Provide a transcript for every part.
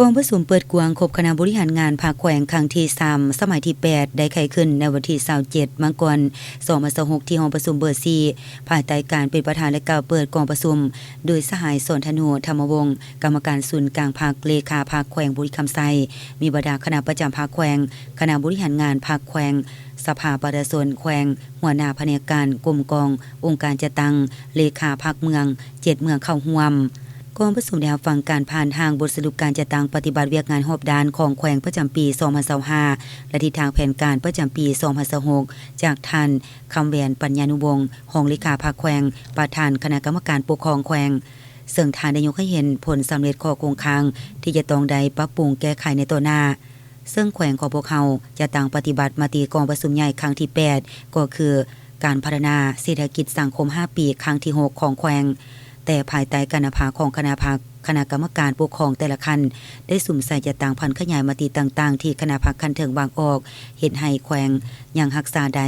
กองผสมเปิดกวางครบคณะบริหารงานภาคแขวงครั้งที่3สมัยที่8ได้ไขขึ้นในวันที่27มังกร2026ที่ห้องประชุมเบอร์4ภายใต้การเป็นประธานและกล่าวเปิดกองประชุมโดยสหายสนธนูธรรมวงศ์กรรมการศูนย์กลางภาคเลขาภาคแขวงบุรีคำไซมีบรรดาคณะประจำภาคแขวงคณะบริหารงานภาคแขวงสภาประชาชนแขวงหัวหน้าแผนกการกรมกององค์การจัดตั้งเลขาภาคเมือง7เมืองเข้าร่วมกองผสมแนวฟังการผ่านทางบทสรุปการจัดตั้งปฏิบัติเวียกงานรอบด้านของแขวงประจำปี2025และทิศทางแผนการประจำปี2026จากท่านคำแหวนปัญญานุวงศ์รองเลขาภาคแขวงประธานคณะกรรมการปกครองแขวงซึ่งท่านได้ยกให้เห็นผลสำเร็จข้อคงค้างที่จะต้องได้ปรับปรุงแก้ไขในตัวหน้าซึ่งแขวงของพวกเขาจะตั้งปฏิบัติมาตีกองประชุมใหญ่ครั้งที่8ก็คือการพัฒนาเศรษฐกิจสังคม5ปีครั้งที่6ของแขวงแต่ภายใต้การนำพาของคณะกรรมการปกครองแต่ละคันได้สุ่มใส่จะต่างพันขยายมติต่างๆที่คณะพักคันเถิงวางออกเห็นให้แขวงยังรักษาใด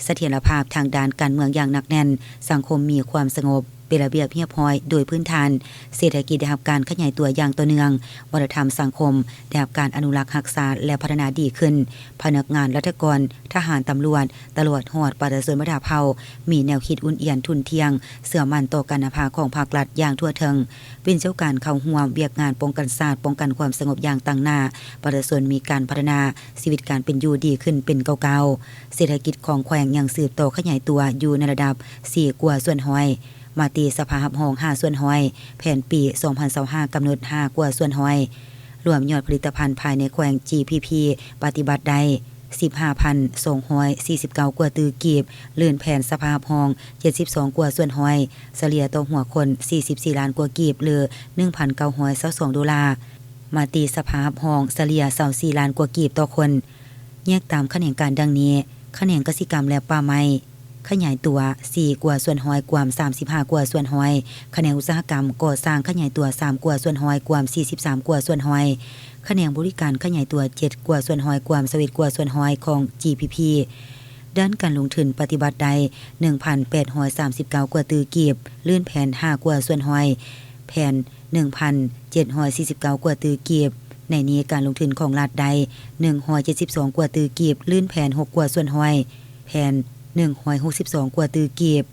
เสถียรภาพทางด้านการเมืองอย่างหนักแน่นสังคมมีความสงบเป็นระเบียบเรียบร้อยโดยพื้นฐานเศรษฐกิจได้รับการขยายตัวอย่างต่อเนื่องวัฒนธรรมสังคมได้รับการอนุรักษ์รักษาและพัฒนาดีขึ้นพนักงานราชการทหารตำรวจตลอดฮอดประชาชนประชาเผ่ามีแนวคิดอุ่นเอียนทุนเที่ยงเสื่อมั่นต่อการนำพาของภาครัฐอย่างทั่วถึงเป็นเจ้าการเข้าร่วมเวียกงานป้องกันศาสตร์ป้องกันความสงบอย่างตั้งหน้าประชาชนมีการพัฒนาชีวิตการเป็นอยู่ดีขึ้นเป็นเก่าๆเศรษฐกิจของแขวงยังสืบโตขยายตัวอยู่ในระดับ4กว่าส่วนห้อยมาตีสภาหับห้อง5ส่วนห้อยแผนปี2025กำหนด5กว่าส่วนห้อยรวมยอดผลิตภัณฑ์ภายในแขวง GPP ปฏิบัติได้ 15,249 กว่าตือกีบเลื่อนแผนสภาหับห้อง72กว่าส่วนห้อยเฉลี่ยต่อหัวคน44ล้านกว่ากีบหรือ 1,922 ดอลลาร์มาตีสภาหับห้องเฉลี่ย24ล้านกว่ากีบต่อคนแยกตามแขนงการดังนี้แขนงกสิกรรมและป่าไม้ขยายตัว4กว่าส่วนห้อยกว่า35กว่าส่วนห้อยแขนงอุตสาหกรรมก่อสร้างขยายตัว3กว่าส่วนห้อยกว่า43กว่าส่วนห้อยแขนงบริการขยายตัว7กว่าส่วนห้อยกว่า21กว่าส่วนห้อยของ GPP ด้านการลงทุนปฏิบัติใด 1,839 กว่าตือกีบเลื่อนแผน5กว่าส่วนห้อยแผน 1,749 กว่าตือกีบในนี้การลงทุนของรัฐใด172กว่าตือกีบเลื่อนแผน6กว่าส่วนห้อยแผน162กว่าตือกีบ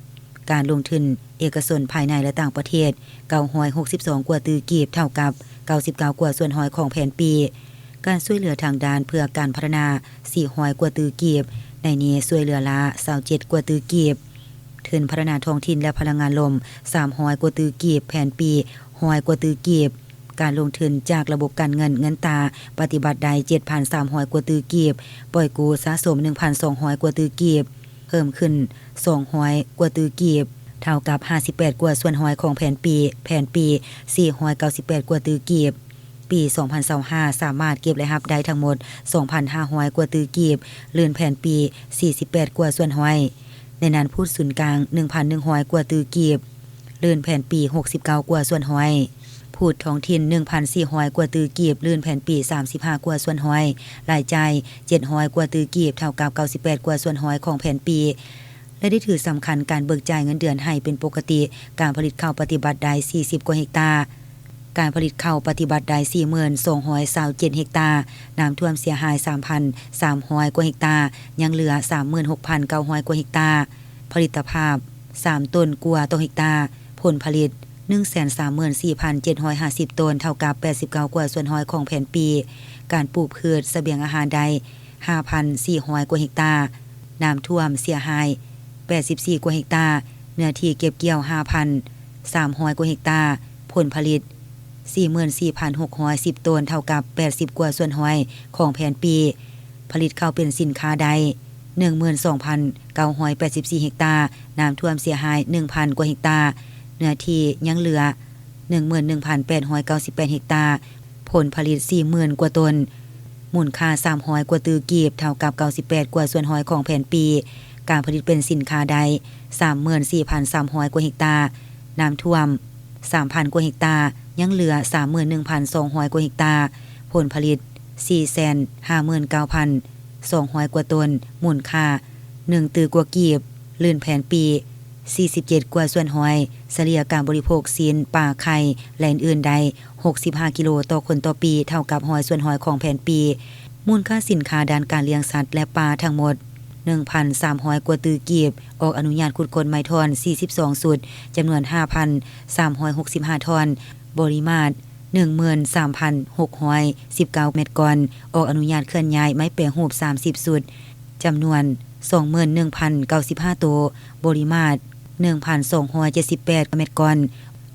การลงทุนเอกชนภายในและต่างประเทศ962กว่าตือกีบเท่ากับ99กว่าส่วนห้อยของแผนปีการช่วยเหลือทางด้านเพื่อการพัฒนา400กว่าตือกีบในนี้ช่วยเหลือละ27กว่าตือกีบทุนพัฒนาท้องถิ่นและพลังงานลม300กว่าตือกีบแผนปี100กว่าตือกีบการลงทุนจากระบบการเงินตาปฏิบัติได้ 7,300 กว่าตือกีบปล่อยกู้สะสม 1,200 กว่าตือกีบเพิ่มขึ้น200กว่าตือกีบเท่ากับ58กว่าส่วนห้อยของแผนปี498กว่าตือกีบปี2025สามารถเก็บและรับได้ทั้งหมด 2,500 กว่าตือกีบเลื่อนแผนปี48กว่าส่วนห้อยในนั้นพูดศูนย์กลาง 1,100 กว่าตือกีบเลื่อนแผนปี69กว่าส่วนห้อยพูดท้องถิ่น 1,400 กว่าตือกีบลื่นแผ่นปี35กว่าส่วนห้อยรายจ่าย700กว่าตือกีบเท่ากับ98กว่าส่วนห้อยของแผ่นปีและได้ถือสำคัญการเบิกจ่ายเงินเดือนให้เป็นปกติการผลิตข้าวปฏิบัติได้40กว่าเฮกตาร์การผลิตข้าวปฏิบัติได้ 42,227 เฮกตาร์น้ำท่วมเสียหาย 3,300 กว่าเฮกตาร์ยังเหลือ 36,900 กว่าเฮกตาร์ผลิตภาพ3ต้นกว่าต่อเฮกตาร์ผลผลิต134,750 ต้นเท่ากับ89กว่าส่วนห้อยของแผนปีการปลูกพืชเสบียงอาหารได้ 5,400 กว่าเฮกตาร์น้ำท่วมเสียหาย84กว่าเฮกตาร์เนื้อที่เก็บเกี่ยว 5,300 กว่าเฮกตาร์ผลผลิต 44,610 ต้นเท่ากับ80กว่าส่วนห้อยของแผนปีผลิตข้าวเป็นสินค้าใด 12,984 เฮกตาร์น้ำท่วมเสียหาย 1,000 กว่าเฮกตาร์เนื้อที่ยังเหลือ 11,898 เฮกตาร์ผลผลิต 40,000 กว่าต้นมูลค่า300กว่าตือกีบเท่ากับ98กว่าส่วนห้อยของแผนปีการผลิตเป็นสินค้าใด 34,300 กว่าเฮกตาร์น้ำท่วม 3,000 กว่าเฮกตาร์ยังเหลือ 31,200 กว่าเฮกตาร์ผลผลิต 459,200 กว่าต้นมูลค่า1ตือกว่ากีบลื่นแผนปี 47 กว่าส่วนหอยเฉลี่ยการบริโภคซีนปลาไข่และอื่นใด65 กิโลต่อคนต่อปีเท่ากับหอยส่วนหอยของแผนปีมูลค่าสินค้าด้านการเลี้ยงสัตว์และปลาทั้งหมด 1,300 กว่าตือกีบออกอนุญาตขุดค้นไม้ทอน42สุดจำนวน 5,365 ทอนบริมาตร 13,619 เม็ดก่อนออกอนุญาตเคลื่อนย้ายไม้แปรรูป30สุดจำนวน 21,095 ตัวบริมาตร 1,278 เม็ดก่อน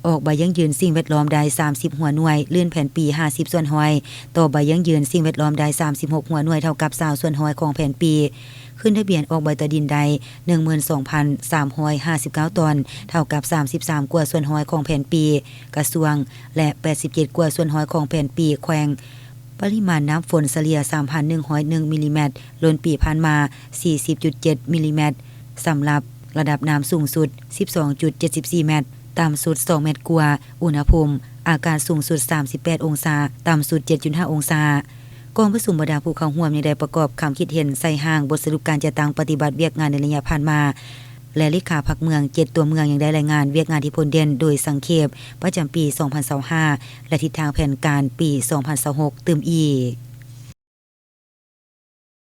ออกใบยั่งยืนสิ่งแวดล้อมได้30หัวหน่วยเลื่อนแผนปี50ส่วนหอยต่อใบยั่งยืนสิ่งแวดล้อมได้36หัวหน่วยเท่ากับ20ส่วนหอยของแผนปีขึ้นทะเบียนออกใบตะดินได้ 12,359 ตนเท่ากับ33กว่าส่วนหอยของแผนปีกระทรวงและ87กว่าส่วนหอยของแผนปีแขวงปริมาณน้ำฝนเฉลี่ย 3,101 มิลลิเมตรล้นปีผ่านมา 40.7 มิลลิเมตรสำหรับระดับน้ำสูงสุด 12.74 เมตรต่ำสุด2เมตรกว่าอุณหภูมิอากาศสูงสุด38องศาต่ำสุด 7.5 องศากองประชุมบรรดาผู้เข้าร่วมได้ประกอบคำคิดเห็นใส่ห้างบทสรุปการจัดตั้งปฏิบัติเวียกงานในระยะผ่านมาและเลขาพักเมือง7ตัวเมืองยังได้รายงานเวียกงานที่ผลเด่นโดยสังเขปประจำปี 2025และทิศทางแผนการปี 2026ตื่มอีก